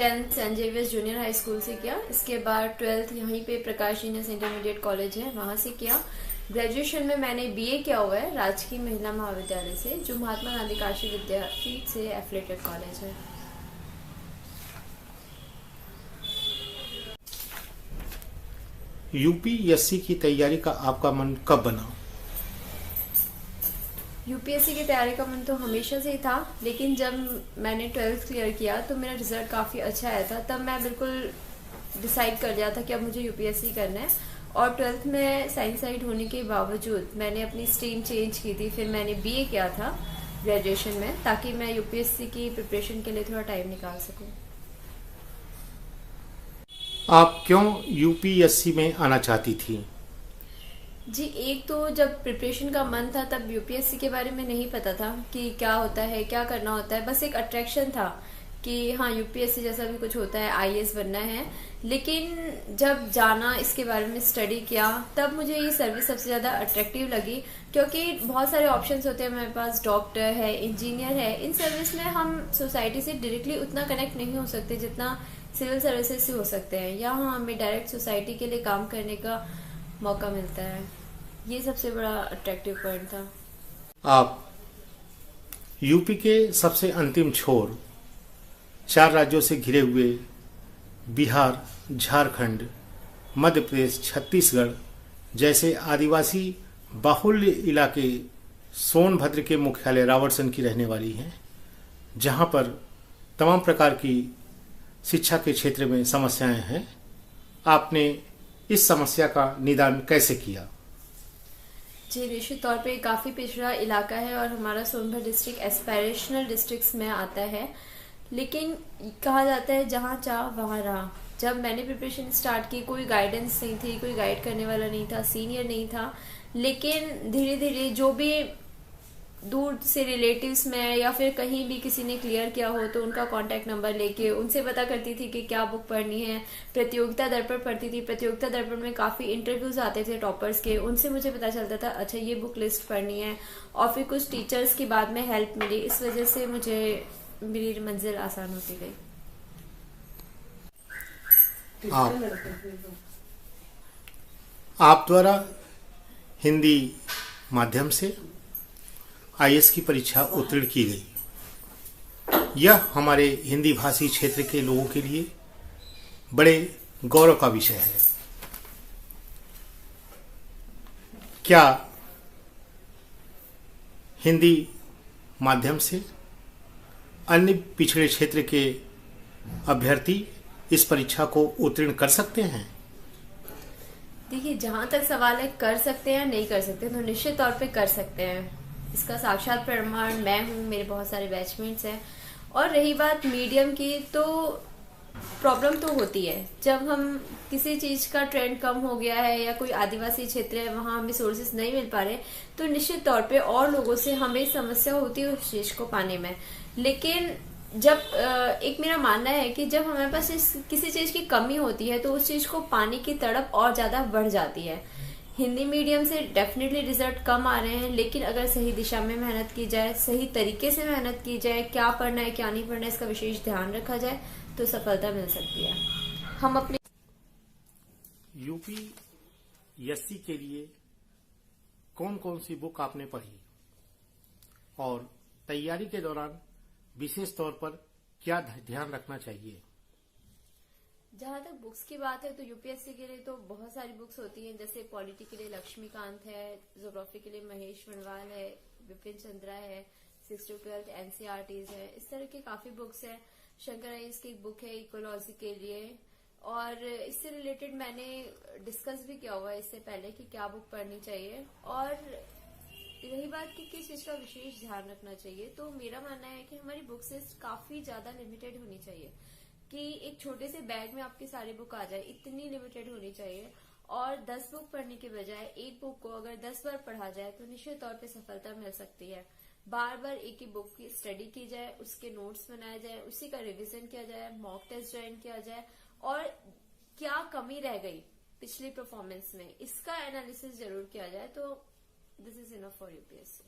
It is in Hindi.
10th Saint Xavier's junior high school से किया। इसके बाद 12th यहीं पे प्रकाश जीनियस इंटरमीडिएट कॉलेज है, वहां से किया। ग्रेजुएशन में मैंने बीए किया हुआ है राजकीय महिला महाविद्यालय से, जो महात्मा गांधी काशी विद्यापीठ से एफिलेटेड कॉलेज है। यूपीएससी की तैयारी का आपका मन कब बना? यूपीएससी की तैयारी का मन तो हमेशा से ही था, लेकिन जब मैंने 12th क्लियर किया तो मेरा रिजल्ट काफ़ी अच्छा आया था। तब मैं बिल्कुल डिसाइड कर लिया था कि अब मुझे यूपीएससी करना है। और 12th में साइंस साइड होने के बावजूद मैंने अपनी स्ट्रीम चेंज की थी, फिर मैंने बीए किया था ग्रेजुएशन में, ताकि मैं यूपीएससी की प्रिपरेशन के लिए थोड़ा टाइम निकाल सकूं। आप क्यों यूपीएससी में आना चाहती थी? जी, एक तो जब प्रिपरेशन का मन था तब यूपीएससी के बारे में नहीं पता था कि क्या होता है, क्या करना होता है। बस एक अट्रैक्शन था कि हाँ यूपीएससी जैसा भी कुछ होता है, आईएएस बनना है। लेकिन जब जाना, इसके बारे में स्टडी किया, तब मुझे ये सर्विस सबसे ज़्यादा अट्रैक्टिव लगी, क्योंकि बहुत सारे ऑप्शंस होते हैं हमारे पास। डॉक्टर है, इंजीनियर है। इन सर्विस में हम सोसाइटी से डायरेक्टली उतना कनेक्ट नहीं हो सकते जितना सिविल सर्विसेज से हो सकते हैं। यहाँ हमें डायरेक्ट सोसाइटी के लिए काम करने का मौका मिलता है। ये सबसे बड़ा अट्रैक्टिव पॉइंट था। आप यूपी के सबसे अंतिम छोर 4 राज्यों से घिरे हुए बिहार, झारखंड, मध्य प्रदेश, छत्तीसगढ़ जैसे आदिवासी बाहुल्य इलाके सोनभद्र के मुख्यालय रावटसर की रहने वाली हैं, जहां पर तमाम प्रकार की शिक्षा के क्षेत्र में समस्याएं हैं। आपने इस समस्या का निदान कैसे किया? जी, निश्चित तौर पे काफ़ी पिछड़ा इलाका है और हमारा सोनभद्र डिस्ट्रिक्ट एस्पायरेशनल डिस्ट्रिक्ट्स में आता है। लेकिन कहा जाता है जहाँ चाह वहाँ राह। जब मैंने प्रिपरेशन स्टार्ट की, कोई गाइडेंस नहीं थी, कोई गाइड करने वाला नहीं था, सीनियर नहीं था। लेकिन धीरे धीरे जो भी दूर से रिलेटिव्स में या फिर कहीं भी किसी ने क्लियर किया हो तो उनका कांटेक्ट नंबर लेके उनसे पता करती थी कि क्या बुक पढ़नी है। प्रतियोगिता दर्पण पढ़ती थी। प्रतियोगिता दर्पण में काफ़ी इंटरव्यूज आते थे टॉपर्स के, उनसे मुझे पता चलता था अच्छा ये बुक लिस्ट पढ़नी है। और फिर कुछ टीचर्स की बाद में हेल्प मिली। इस वजह से मुझे मेरी मंजिल आसान होती गई। आप द्वारा हिंदी माध्यम से आईएएस की परीक्षा उत्तीर्ण की गई। यह हमारे हिंदी भाषी क्षेत्र के लोगों के लिए बड़े गौरव का विषय है। क्या हिंदी माध्यम से अन्य पिछड़े क्षेत्र के अभ्यर्थी इस परीक्षा को उत्तीर्ण कर सकते हैं? देखिए, जहां तक सवाल है कर सकते हैं नहीं कर सकते, तो निश्चित तौर पे कर सकते हैं। इसका साक्षात प्रमाण मैं हूँ, मेरे बहुत सारे बैचमेट्स हैं। और रही बात मीडियम की, तो प्रॉब्लम तो होती है जब हम किसी चीज का ट्रेंड कम हो गया है या कोई आदिवासी क्षेत्र है वहां हमें सोर्सेज नहीं मिल पा रहे, तो निश्चित तौर पे और लोगों से हमें समस्या होती है उस चीज को पाने में। लेकिन जब एक मेरा मानना है कि जब हमारे पास किसी चीज की कमी होती है तो उस चीज को पाने की तड़प और ज्यादा बढ़ जाती है। हिंदी मीडियम से डेफिनेटली रिजल्ट कम आ रहे हैं, लेकिन अगर सही दिशा में मेहनत की जाए, सही तरीके से मेहनत की जाए, क्या पढ़ना है क्या नहीं पढ़ना है इसका विशेष ध्यान रखा जाए, तो सफलता मिल सकती है। हम अपने यूपीएससी के लिए कौन कौन सी बुक आपने पढ़ी और तैयारी के दौरान विशेष तौर पर क्या ध्यान रखना चाहिए? जहाँ तक बुक्स की बात है तो यूपीएससी के लिए तो बहुत सारी बुक्स होती हैं। जैसे पॉलिटी के लिए लक्ष्मीकांत है, ज्योग्राफी के लिए महेश वनवाल है, विपिन चंद्रा है, 6 to 12 एनसीईआरटीज है। इस तरह की काफी बुक्स है। शंकर आइस की एक बुक है इकोलॉजी के लिए, और इससे रिलेटेड मैंने डिस्कस भी किया हुआ है इससे पहले कि क्या बुक पढ़नी चाहिए। और रही बात कि किस चीज का विशेष ध्यान रखना चाहिए, तो मेरा मानना है कि हमारी बुक लिस्ट काफी ज्यादा लिमिटेड होनी चाहिए, कि एक छोटे से बैग में आपकी सारी बुक आ जाए, इतनी लिमिटेड होनी चाहिए। और 10 बुक पढ़ने के बजाय एक बुक को अगर 10 बार पढ़ा जाए तो निश्चित तौर पे सफलता मिल सकती है। बार बार एक ही बुक की स्टडी की जाए, उसके नोट्स बनाए जाए, उसी का रिवीजन किया जाए, मॉक टेस्ट ज्वाइन किया जाए, और क्या कमी रह गई पिछली परफॉर्मेंस में इसका एनालिसिस जरूर किया जाए, तो this is enough for UPSC.